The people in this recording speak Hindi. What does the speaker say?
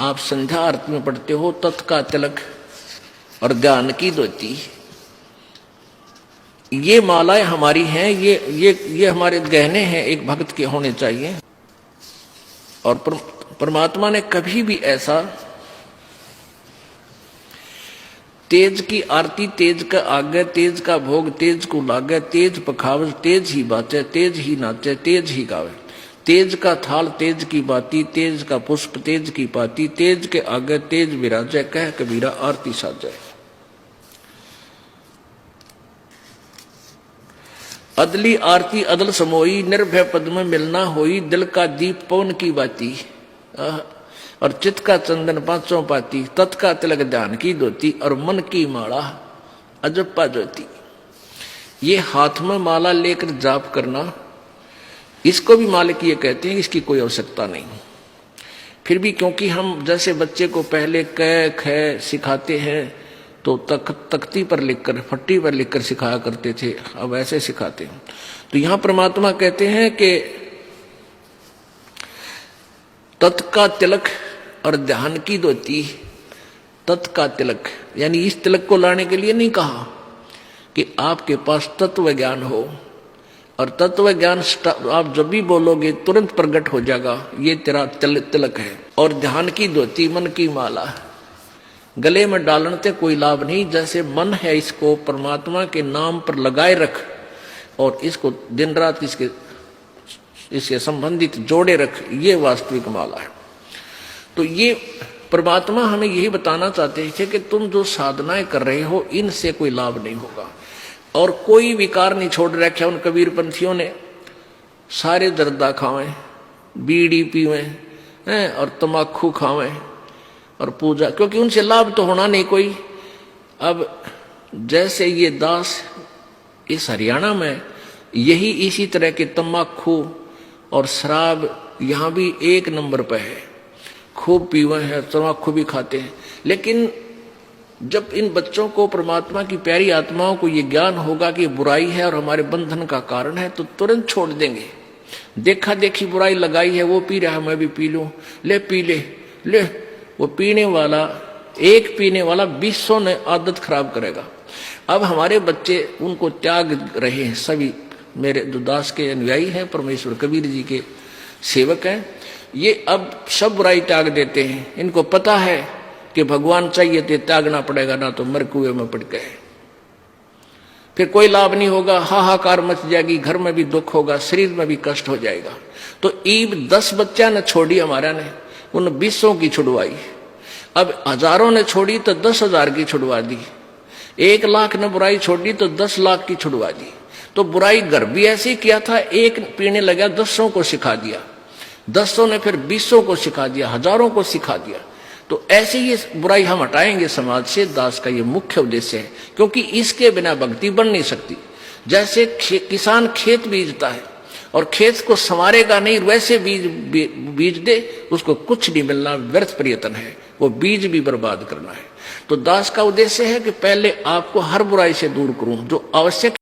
आप संध्या आरती में पढ़ते हो तत् का तिलक और ज्ञान की धोती, ये मालाएं हमारी हैं, ये हमारे गहने हैं, एक भक्त के होने चाहिए। और परमात्मा ने कभी भी ऐसा तेज की आरती तेज का आगे, तेज का भोग तेज को लागे, तेज पखावज तेज ही बाचे, तेज ही नाचे, तेज ही गावे, तेज का थाल तेज की बाती, तेज का पुष्प तेज की पाती, तेज के आगे तेज विराजे, कह कबीरा आरती साजे। अदली आरती अदल समोई, निर्भय पद में मिलना होई, दिल का दीप पवन की बाती, और चित्त का चंदन पांचों पाती, तत् का तिलक ध्यान की धोती, और मन की माला अजप्पा ज्योति। ये हाथ में माला लेकर जाप करना, इसको भी मालिक ये कहते हैं, इसकी कोई आवश्यकता नहीं। फिर भी क्योंकि हम जैसे बच्चे को पहले क ख सिखाते हैं तो तख्ती पर लिखकर, फट्टी पर लिखकर सिखाया करते थे, अब ऐसे सिखाते हैं। तो यहां परमात्मा कहते हैं कि तत् का तिलक और ध्यान की धोती। तत् का तिलक यानी इस तिलक को लाने के लिए नहीं कहा कि आपके पास तत्व ज्ञान हो, और तत्व ज्ञान आप जब भी बोलोगे तुरंत प्रकट हो जाएगा, ये तेरा तिलक है। और ध्यान की धोती मन की माला, गले में डालने से कोई लाभ नहीं। जैसे मन है इसको परमात्मा के नाम पर लगाए रख, और इसको दिन रात इससे संबंधित जोड़े रख, ये वास्तविक माला है। तो ये परमात्मा हमें यही बताना चाहते थे कि तुम जो साधनाएं कर रहे हो इनसे कोई लाभ नहीं होगा। और कोई विकार नहीं छोड़ रखा उन कबीर पंथियों ने, सारे जर्दा खावें, बीड़ी पीवें और तमाकू खावें और पूजा, क्योंकि उनसे लाभ तो होना नहीं कोई। अब जैसे ये दास इस हरियाणा में यही इसी तरह के तमाकू और शराब यहां भी एक नंबर पर है, खूब पीवे हैं, तमाकू भी खाते हैं। लेकिन जब इन बच्चों को परमात्मा की प्यारी आत्माओं को ये ज्ञान होगा कि बुराई है और हमारे बंधन का कारण है, तो तुरंत छोड़ देंगे। देखा देखी बुराई लगाई है, वो पी रहा है मैं भी पी लूं, ले पी ले। वो पीने वाला, एक पीने वाला 200 ने आदत खराब करेगा। अब हमारे बच्चे उनको त्याग रहे हैं, सभी मेरे जो दास के अनुयायी हैं, परमेश्वर कबीर जी के सेवक हैं, ये अब सब बुराई त्याग देते हैं। इनको पता है कि भगवान चाहिए तो त्यागना पड़ेगा, ना तो मर कुएं में पड़ गए, फिर कोई लाभ नहीं होगा, हाहाकार मच जाएगी, घर में भी दुख होगा, शरीर में भी कष्ट हो जाएगा। तो ईब 10 बच्चा ने छोड़ी हमारा ने, उन 200 की छुड़वाई। अब हजारों ने छोड़ी तो 10,000 की छुड़वा दी, 1 लाख ने बुराई छोड़ी तो 10 लाख की छुड़वा दी। तो बुराई घर भी ऐसे ही किया था, एक पीने लगा 10 को सिखा दिया, 10 ने फिर 200 को सिखा दिया, हजारों को सिखा दिया। तो ऐसे ही बुराई हम हटाएंगे समाज से, दास का ये मुख्य उद्देश्य है, क्योंकि इसके बिना भक्ति बन नहीं सकती। जैसे किसान खेत बीजता है और खेत को संवारेगा नहीं, वैसे बीज दे, उसको कुछ नहीं मिलना, व्यर्थ प्रयत्न है, वो बीज भी बर्बाद करना है। तो दास का उद्देश्य है कि पहले आपको हर बुराई से दूर करूं, जो आवश्यक